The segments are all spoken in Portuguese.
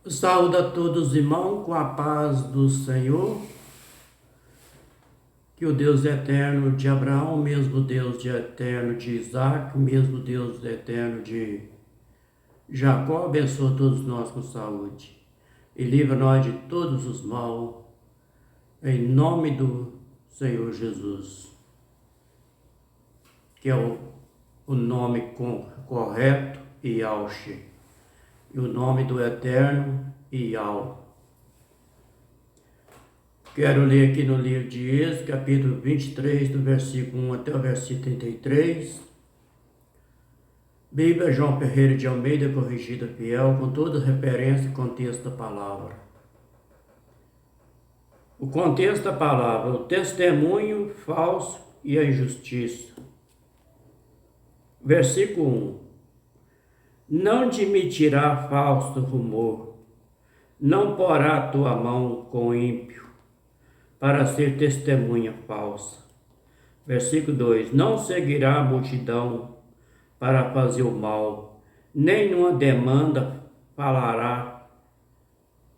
Saúde a todos, irmãos, com a paz do Senhor. Que o Deus eterno de Abraão, o mesmo Deus eterno de Isaac, o mesmo Deus eterno de Jacó, abençoe todos nós com saúde e livra nós de todos os mal, em nome do Senhor Jesus, que é o nome correto, Yahshua, e o nome do eterno, Yahweh. Quero ler aqui no livro de Êxodo, capítulo 23, do versículo 1 até o versículo 33. Bíblia João Ferreira de Almeida, corrigida fiel, com toda referência e contexto da palavra. O contexto da palavra, o testemunho falso e a injustiça. Versículo 1. Não admitirá falso rumor, não porá a tua mão com o ímpio, para ser testemunha falsa. Versículo 2. Não seguirá a multidão para fazer o mal, nem numa demanda falará,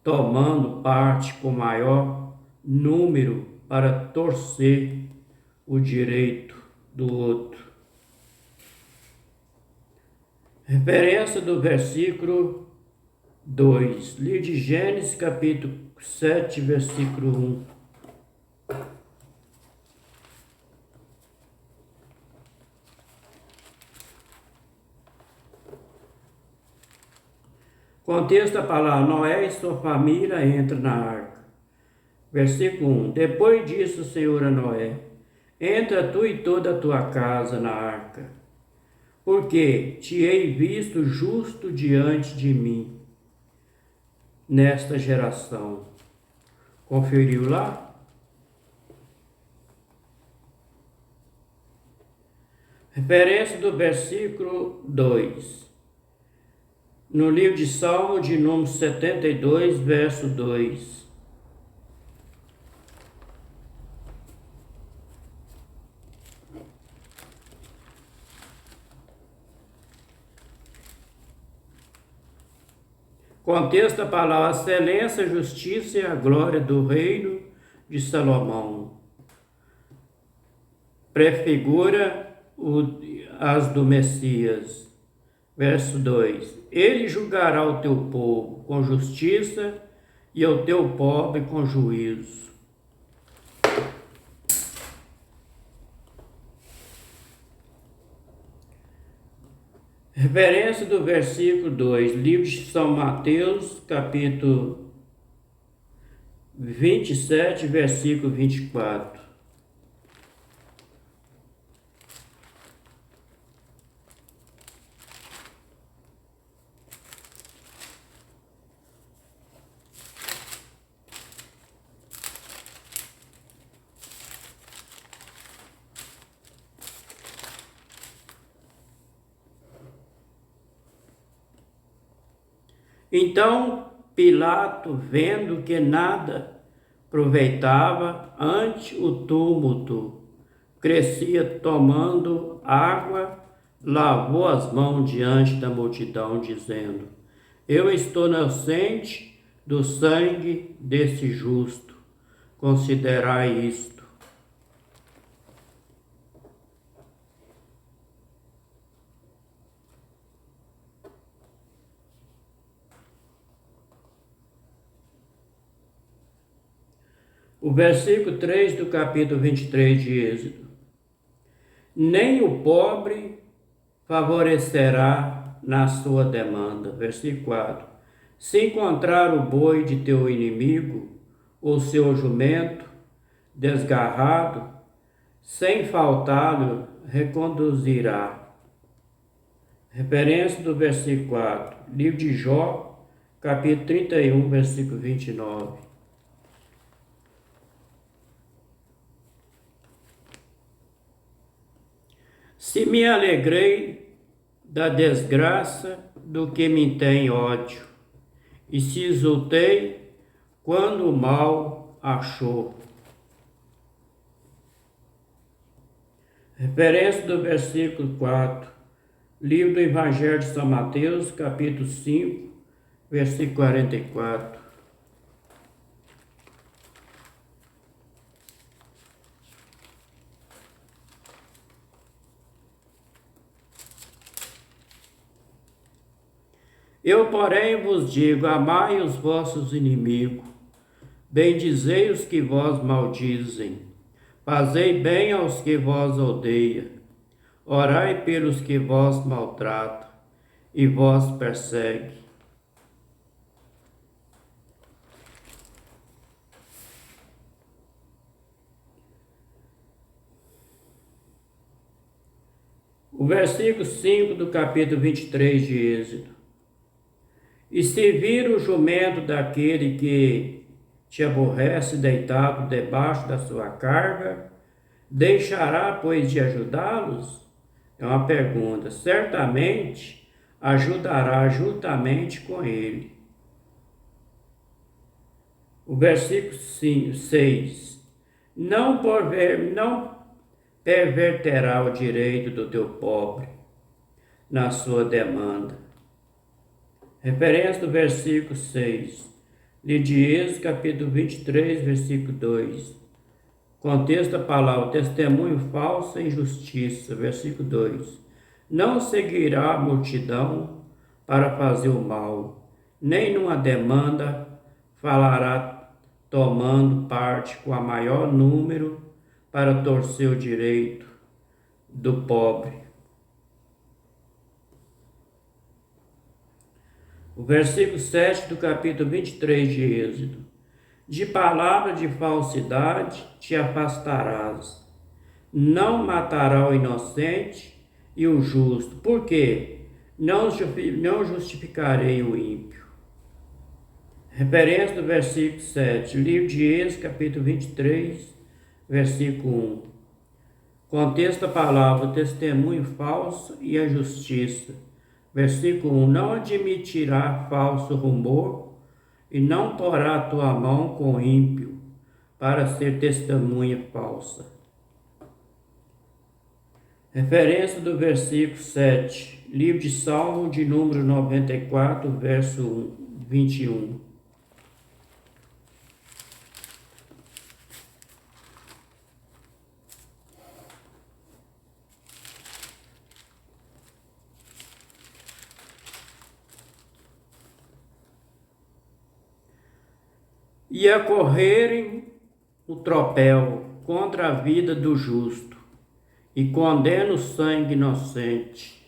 tomando parte com maior número para torcer o direito do outro. Referência do versículo 2. Livro de Gênesis, capítulo 7, versículo 1. Contexto da palavra: Noé e sua família entram na arca. Versículo 1. Depois disso, o Senhor a Noé: entra tu e toda a tua casa na arca, porque te hei visto justo diante de mim nesta geração. Conferiu lá? Referência do versículo 2. No livro de Salmo de número 72, verso 2. Contexto da palavra: a excelência, a justiça e a glória do reino de Salomão. Prefigura as do Messias. Verso 2. Ele julgará o teu povo com justiça e o teu pobre com juízo. Referência do versículo 2, livro de São Mateus, capítulo 27, versículo 24. Então Pilato, vendo que nada aproveitava ante o tumulto, crescia tomando água, lavou as mãos diante da multidão, dizendo: eu estou inocente do sangue desse justo, considerai isto. O versículo 3 do capítulo 23 de Êxodo. Nem o pobre favorecerá na sua demanda. Versículo 4. Se encontrar o boi de teu inimigo, ou seu jumento, desgarrado, sem faltá-lo, reconduzirá. Referência do versículo 4. Livro de Jó, capítulo 31, versículo 29. Se me alegrei da desgraça do que me tem ódio, e se exultei quando o mal achou. Referência do versículo 4, livro do Evangelho de São Mateus, capítulo 5, versículo 44. Eu, porém, vos digo, amai os vossos inimigos, bendizei os que vos maldizem, fazei bem aos que vos odeiam, orai pelos que vos maltratam e vos perseguem. O versículo 5 do capítulo 23 de Êxodo. E se vir o jumento daquele que te aborrece deitado debaixo da sua carga, deixará, pois, de ajudá-los? É uma pergunta. Certamente ajudará juntamente com ele. O versículo 6. Não perverterá o direito do teu pobre na sua demanda. Referência do versículo 6. Livro de Êxodo, capítulo 23, versículo 2. Contexto da palavra: testemunho falso e injustiça. Versículo 2. Não seguirá a multidão para fazer o mal, nem numa demanda falará tomando parte com a maior número para torcer o direito do pobre. O versículo 7 do capítulo 23 de Êxodo. De palavra de falsidade te afastarás. Não matará o inocente e o justo. Por quê? Não justificarei o ímpio. Referência do versículo 7. Livro de Êxodo, capítulo 23, versículo 1. Contexto da palavra: testemunho falso e a justiça. Versículo 1. Não admitirá falso rumor e não porá a tua mão com o ímpio para ser testemunha falsa. Referência do versículo 7. Livro de Salmo de número 94, verso 21. E a correrem o tropel contra a vida do justo, e condena o sangue inocente.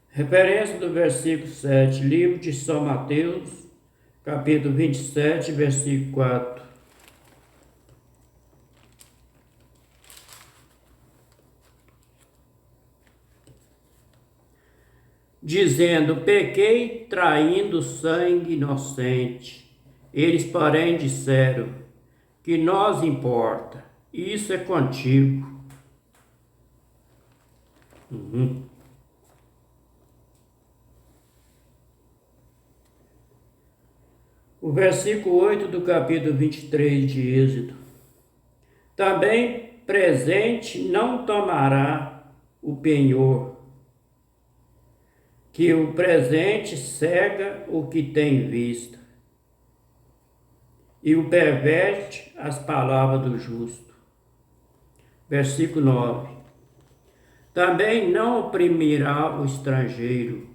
Referência do versículo 7, livro de São Mateus, capítulo 27, versículo 4. Dizendo: pequei traindo sangue inocente. Eles, porém, disseram: que nos importa? Isso é contigo. O versículo 8 do capítulo 23 de Êxodo. Também presente não tomará o penhor, que o presente cega o que tem vista, e o perverte as palavras do justo. Versículo 9. Também não oprimirá o estrangeiro,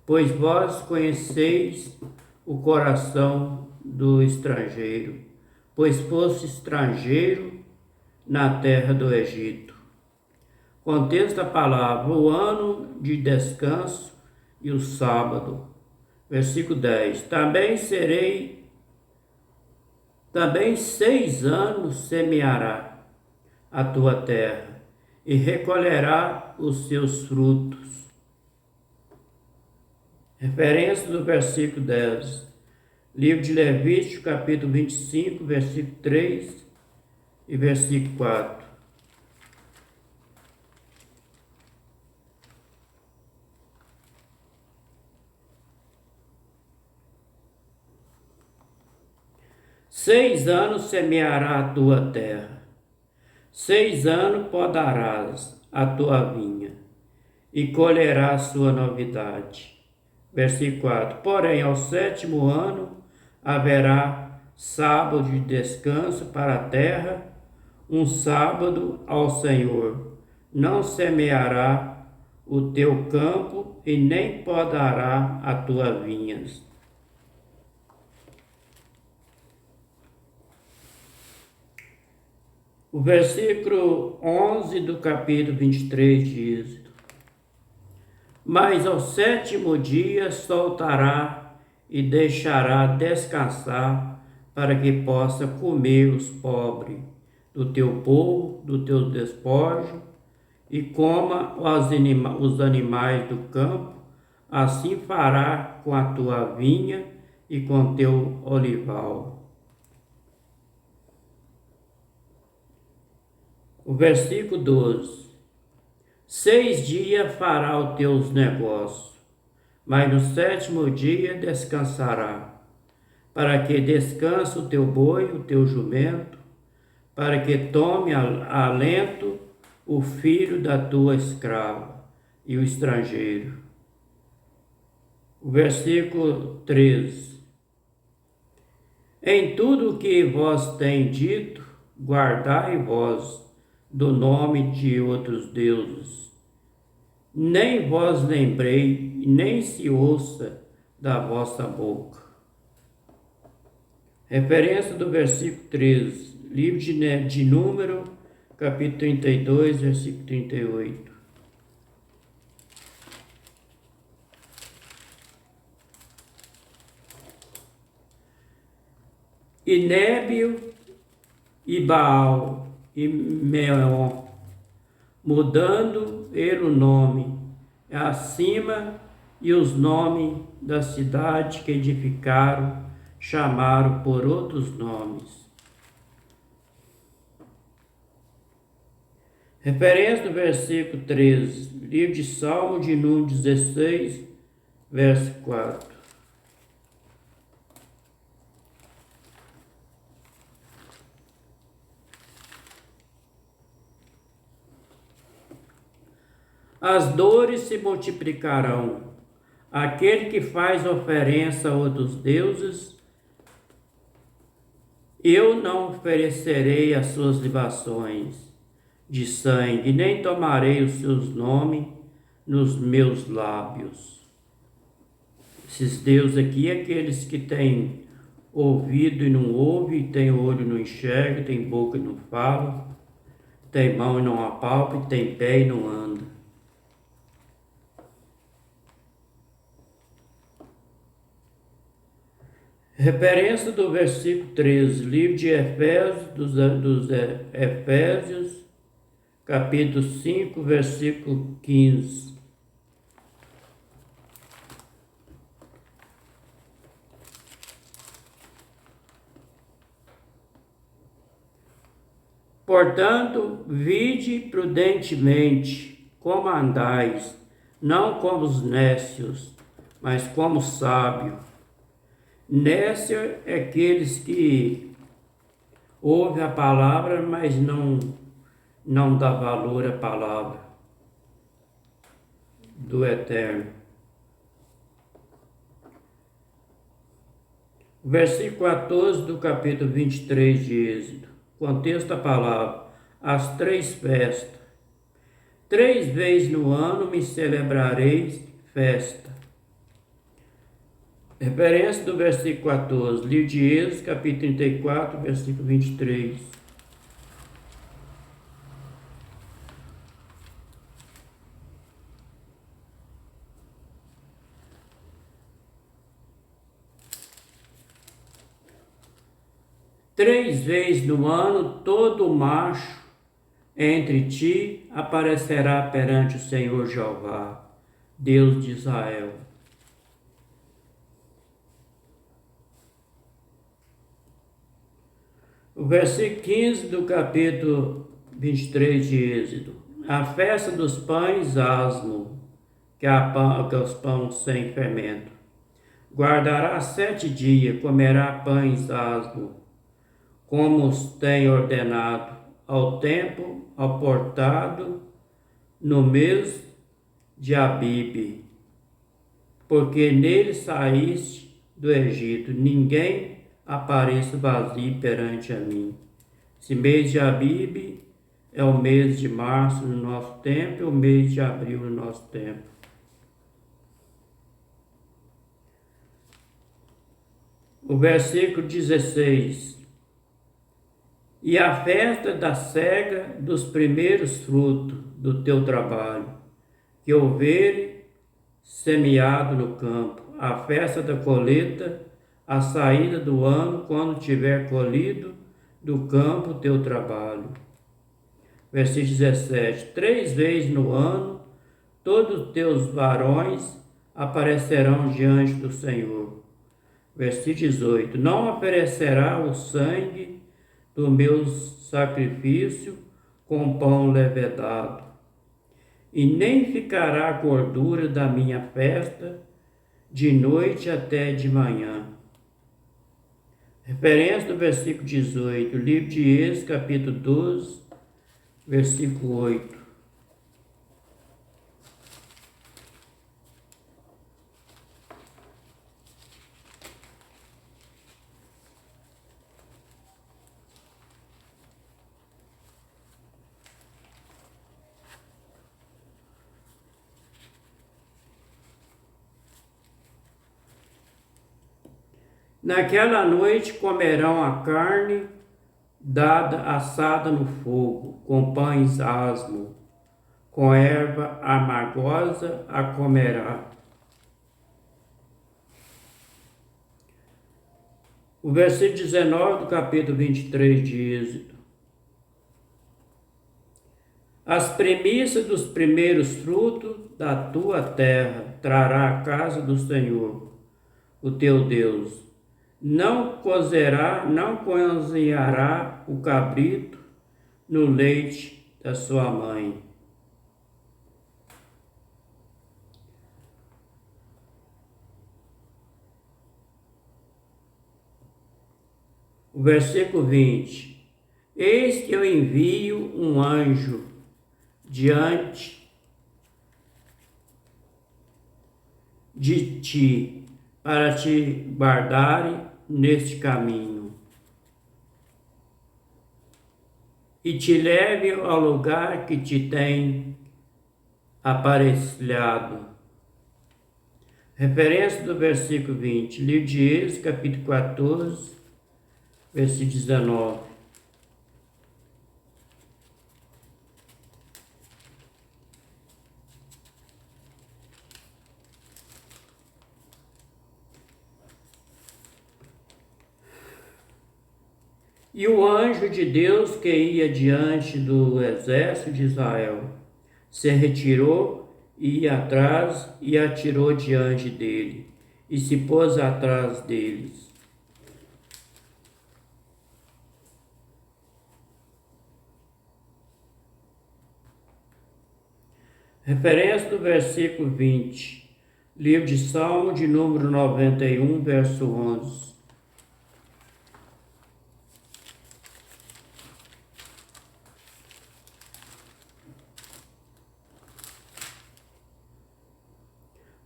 pois vós conheceis o coração do estrangeiro, pois fosse estrangeiro na terra do Egito. Contexto da palavra: o ano de descanso e o sábado. Versículo 10. Também 6 anos semeará a tua terra e recolherá os seus frutos. Referência do versículo 10. Livro de Levítico, capítulo 25, versículo 3 e versículo 4. Seis anos semeará a tua terra, 6 anos podarás a tua vinha, e colherá sua novidade. Versículo 4. Porém, ao 7º ano haverá sábado de descanso para a terra, um sábado ao Senhor. Não semeará o teu campo e nem podará a tua vinhas. O versículo 11 do capítulo 23 diz: Mas ao 7º dia soltará e deixará descansar, para que possa comer os pobres do teu povo, do teu despojo, e coma os animais do campo. Assim fará com a tua vinha e com teu olival. O versículo 12. 6 dias fará os teus negócios, mas no 7º dia descansará, para que descanse o teu boi, o teu jumento, para que tome alento o filho da tua escrava e o estrangeiro. O versículo 13. Em tudo o que vos tem dito, guardai vós do nome de outros deuses. Nem vos lembrei, nem se ouça da vossa boca. Referência do versículo 13, livro de Número, capítulo 32, versículo 38. E Nébio e Baal e Meon, mudando ele o nome, acima, e os nomes da cidade que edificaram, chamaram por outros nomes. Referência do versículo 13, livro de Salmo de número 16, verso 4. As dores se multiplicarão. Aquele que faz oferença a outros deuses, eu não oferecerei as suas libações de sangue, nem tomarei os seus nomes nos meus lábios. Esses deuses aqui, aqueles que têm ouvido e não ouvem, têm olho e não enxerga, têm boca e não fala, têm mão e não apalpa, têm pé e não anda. Referência do versículo 13, livro de Efésios, dos Efésios, capítulo 5, versículo 15. Portanto, vide prudentemente como andais, não como os nécios, mas como sábios. Nécio é aqueles que ouvem a palavra, mas não dá valor à palavra do Eterno. Versículo 14 do capítulo 23 de Êxodo. Contexto da palavra: as 3 festas. 3 vezes no ano me celebrareis festa. Referência do versículo 14, livro de Êxodo, capítulo 34, versículo 23. Três vezes no ano, todo macho entre ti aparecerá perante o Senhor Jeová, Deus de Israel. O versículo 15 do capítulo 23 de Êxodo. A festa dos pães asmo, que é os pães sem fermento. Guardará 7 dias, comerá pães asmo, como os tem ordenado, ao tempo aportado, no mês de Abibe, porque nele saíste do Egito. Ninguém apareça vazio perante a mim. Esse mês de Abibe é o mês de março no nosso tempo e o mês de abril no nosso tempo. O versículo 16. E a festa da cega dos primeiros frutos do teu trabalho, que houver semeado no campo, a festa da colheita, a saída do ano, quando tiver colhido do campo o teu trabalho. Versículo 17. 3 vezes no ano, todos os teus varões aparecerão diante do Senhor. Versículo 18. Não oferecerá o sangue do meu sacrifício com pão levedado, e nem ficará a gordura da minha festa de noite até de manhã. Referência do versículo 18, livro de Êxodo, capítulo 12, versículo 8. Naquela noite comerão a carne dada assada no fogo, com pães asmos, com erva amargosa a comerá. O versículo 19 do capítulo 23 de Êxodo. As primícias dos primeiros frutos da tua terra trará a casa do Senhor, o teu Deus. Não cozinhará o cabrito no leite da sua mãe. O versículo 20. Eis que eu envio um anjo diante de ti, para te guardarem neste caminho, e te leve ao lugar que te tem aparelhado. Referência do versículo 20, livro de Êxodo, capítulo 14, versículo 19. E o anjo de Deus que ia diante do exército de Israel se retirou e ia atrás e atirou diante dele e se pôs atrás deles. Referência do versículo 20, livro de Salmo de número 91, verso 11.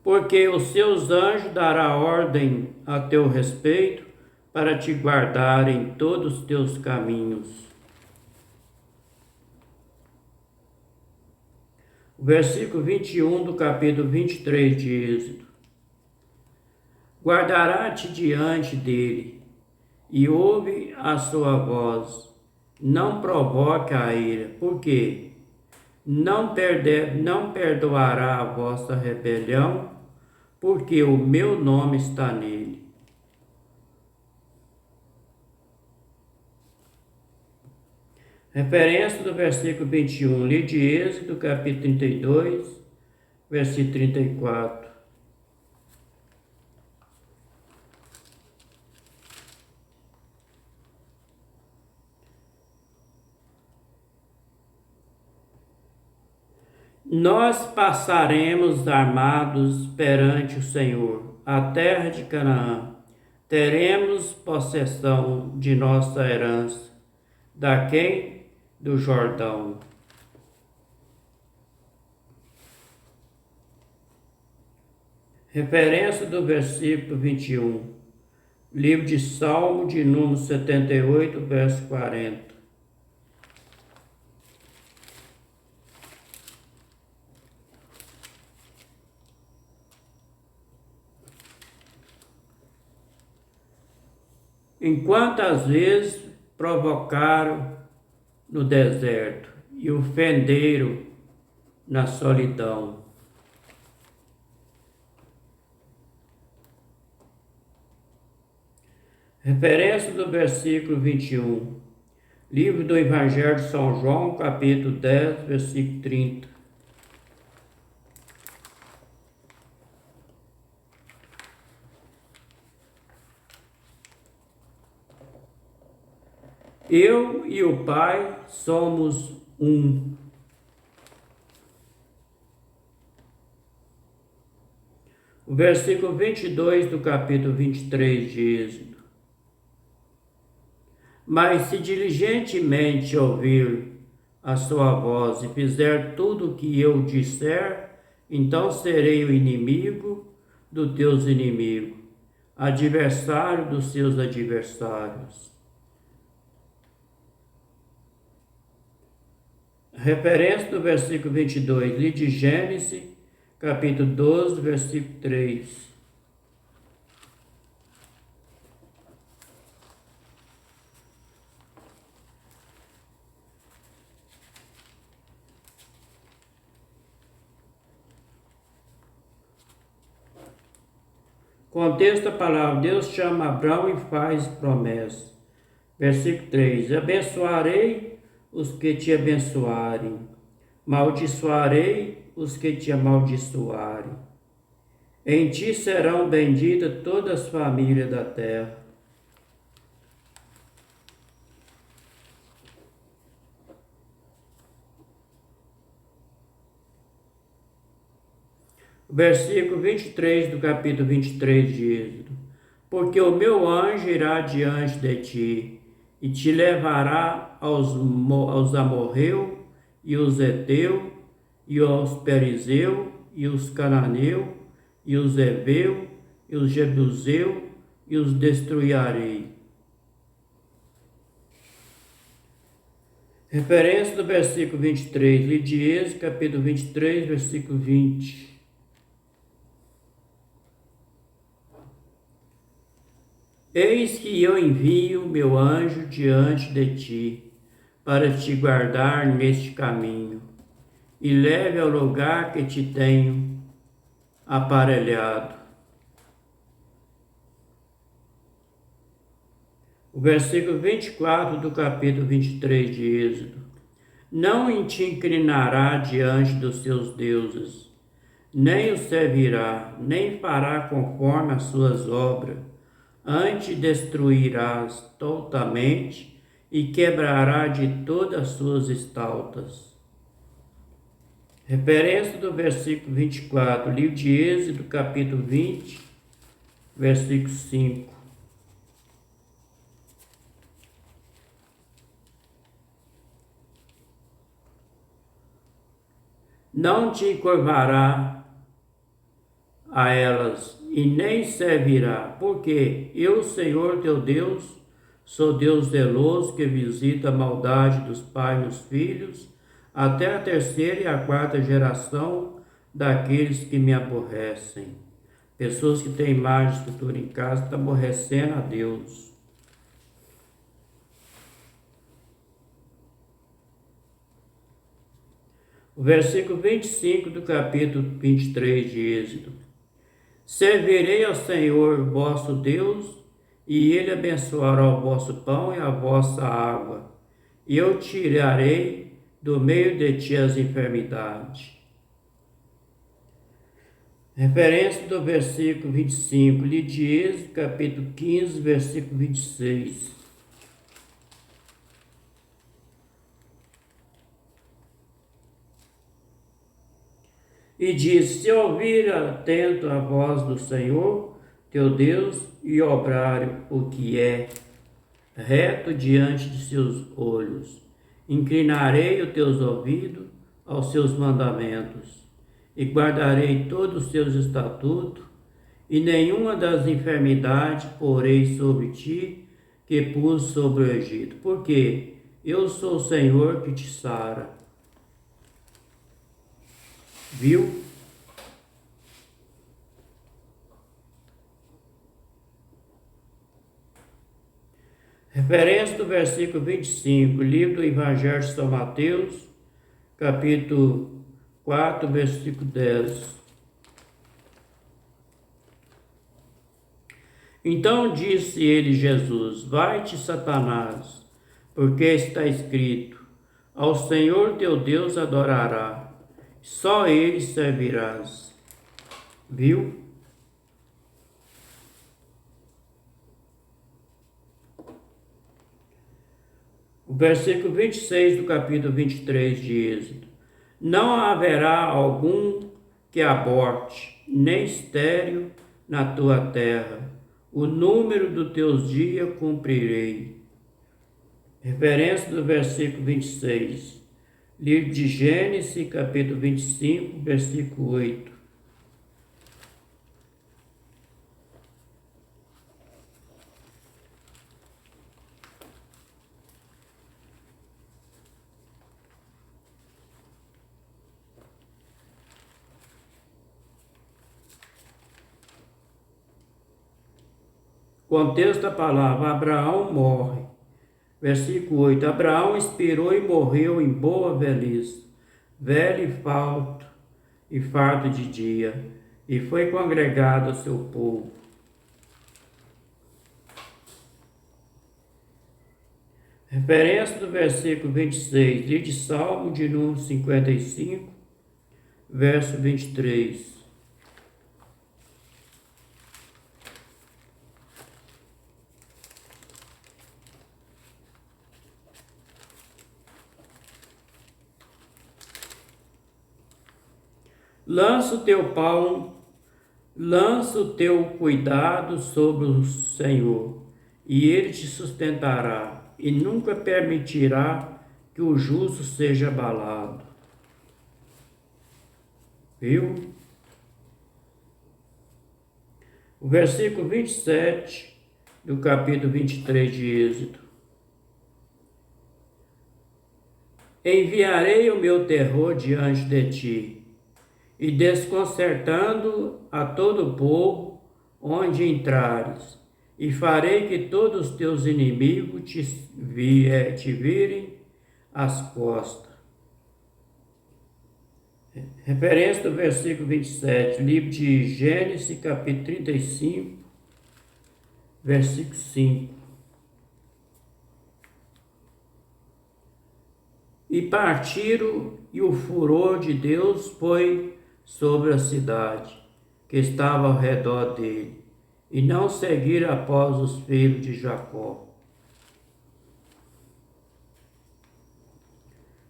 Porque os seus anjos dará ordem a teu respeito para te guardar em todos os teus caminhos. O versículo 21 do capítulo 23 de Êxodo. Guardará-te diante dele, e ouve a sua voz. Não provoque a ira, porque não perdoará a vossa rebelião, porque o meu nome está nele. Referência do versículo 21, livro de Êxodo, capítulo 32, versículo 34. Nós passaremos armados perante o Senhor, a terra de Canaã. Teremos possessão de nossa herança, daquém do Jordão. Referência do versículo 21. Livro de Salmo de número 78, verso 40. Enquanto às vezes provocaram no deserto e o fenderam na solidão. Referência do versículo 21. Livro do Evangelho de São João, capítulo 10, versículo 30. Eu e o Pai somos um. O versículo 22 do capítulo 23 de Êxodo. Mas se diligentemente ouvir a sua voz e fizer tudo o que eu disser, então serei o inimigo dos teus inimigos, adversário dos seus adversários. Referência do versículo 22, livro de Gênesis, capítulo 12, versículo 3. Contexto da palavra: Deus chama Abraão e faz promessa. Versículo 3: Abençoarei os que te abençoarem, maldiçoarei os que te amaldiçoarem. Em ti serão benditas todas as famílias da terra. Versículo 23 do capítulo 23 de Êxodo. Porque o meu anjo irá diante de ti, e te levará aos amorreus, e os heteu, e aos perizeu, e os cananeu, e os heveu, e os jebuseu, e os destruirei. Referência do versículo 23, livro de Êxodo, capítulo 23, versículo 20. Eis que eu envio meu anjo diante de ti, para te guardar neste caminho, e leve ao lugar que te tenho aparelhado. O versículo 24 do capítulo 23 de Êxodo. Não te inclinará diante dos seus deuses, nem os servirá, nem fará conforme as suas obras. Antes destruirás totalmente e quebrará de todas as suas estaltas. Referência do versículo 24, livro de Êxodo, capítulo 20, versículo 5. Não te encurvará a elas, e nem servirá, porque eu, Senhor teu Deus, sou Deus zeloso que visita a maldade dos pais nos filhos, até a terceira e a quarta geração daqueles que me aborrecem. Pessoas que têm imagem de escultura em casa estão aborrecendo a Deus. O versículo 25 do capítulo 23 de Êxodo. Servirei ao Senhor vosso Deus, e Ele abençoará o vosso pão e a vossa água. E eu tirarei do meio de ti as enfermidades. Referência do versículo 25, livro de Êxodo, capítulo 15, versículo 26. E diz: se ouvir atento a voz do Senhor, teu Deus, e obrar o que é reto diante de seus olhos, inclinarei os teus ouvidos aos seus mandamentos, e guardarei todos os seus estatutos, e nenhuma das enfermidades porei sobre ti que pus sobre o Egito, porque eu sou o Senhor que te sara. Viu? Referência do versículo 25, livro do Evangelho de São Mateus, capítulo 4, versículo 10. Então disse ele, Jesus: Vai-te, Satanás, porque está escrito: Ao Senhor teu Deus adorará, só ele servirás. Viu? O versículo 26 do capítulo 23 de Êxodo: Não haverá algum que aborte, nem estéril na tua terra. O número dos teus dias cumprirei. Referência do versículo 26. Livro de Gênesis, capítulo 25, versículo 8. Contexto da palavra: Abraão morre. Versículo 8: Abraão expirou e morreu em boa velhice, velho e farto de dia, e foi congregado ao seu povo. Referência do versículo 26, livro de Salmo de número 55, verso 23. Lança o teu cuidado sobre o Senhor, e ele te sustentará, e nunca permitirá que o justo seja abalado. Viu? O versículo 27 do capítulo 23 de Êxodo: Enviarei o meu terror diante de ti, e desconcertando a todo o povo onde entrares, e farei que todos os teus inimigos te virem as costas. Referência do versículo 27, livro de Gênesis, capítulo 35, versículo 5. E partiram, e o furor de Deus foi sobre a cidade que estava ao redor dele, e não seguiram após os filhos de Jacó.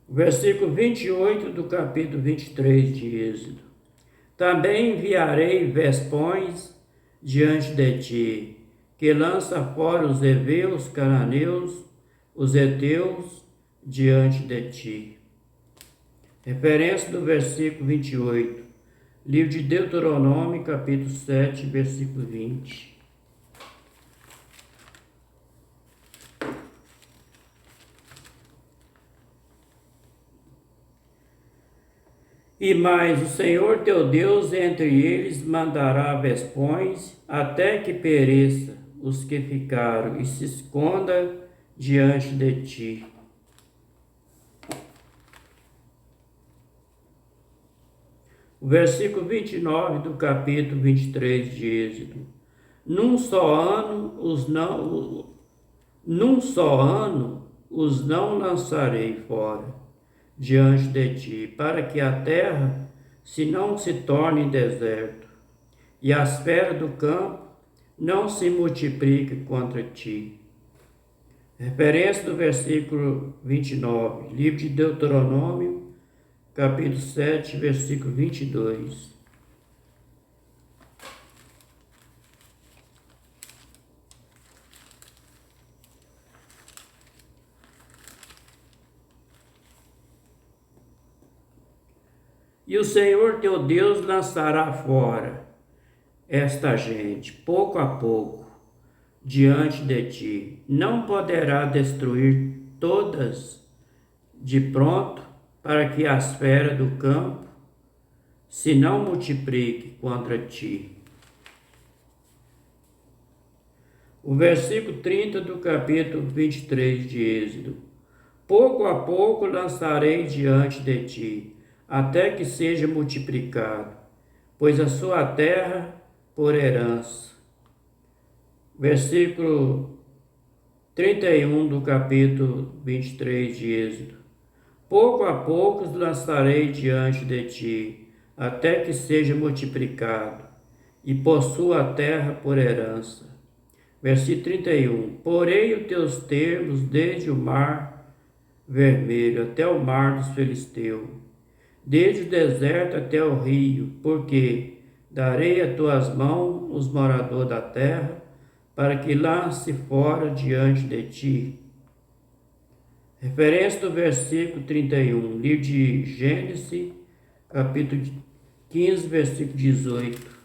Versículo 28 do capítulo 23 de Êxodo: Também enviarei vespões diante de ti, que lança fora os heveus, cananeus, os heteus diante de ti. Referência do versículo 28, livro de Deuteronômio, capítulo 7, versículo 20. E mais, o Senhor teu Deus entre eles mandará vespões, até que pereça os que ficaram, e se esconda diante de ti. O versículo 29 do capítulo 23 de Êxodo: Num só ano os não lançarei fora diante de ti, para que a terra não se torne deserto, e as feras do campo não se multipliquem contra ti. Referência do versículo 29, livro de Deuteronômio, capítulo 7, versículo 22. E o Senhor teu Deus lançará fora esta gente, pouco a pouco, diante de ti. Não poderá destruir todas de pronto, para que as feras do campo se não multiplique contra ti. O versículo 30 do capítulo 23 de Êxodo. Pouco a pouco lançarei diante de ti, até que seja multiplicado, pois a sua terra por herança. Versículo 31 do capítulo 23 de Êxodo. Pouco a pouco os lançarei diante de ti, até que seja multiplicado, e possua a terra por herança. Versículo 31. Porei os teus termos desde o mar vermelho até o mar dos filisteus, desde o deserto até o rio, porque darei a tuas mãos os moradores da terra, para que lance fora diante de ti. Referência do versículo 31, livro de Gênesis, capítulo 15, versículo 18.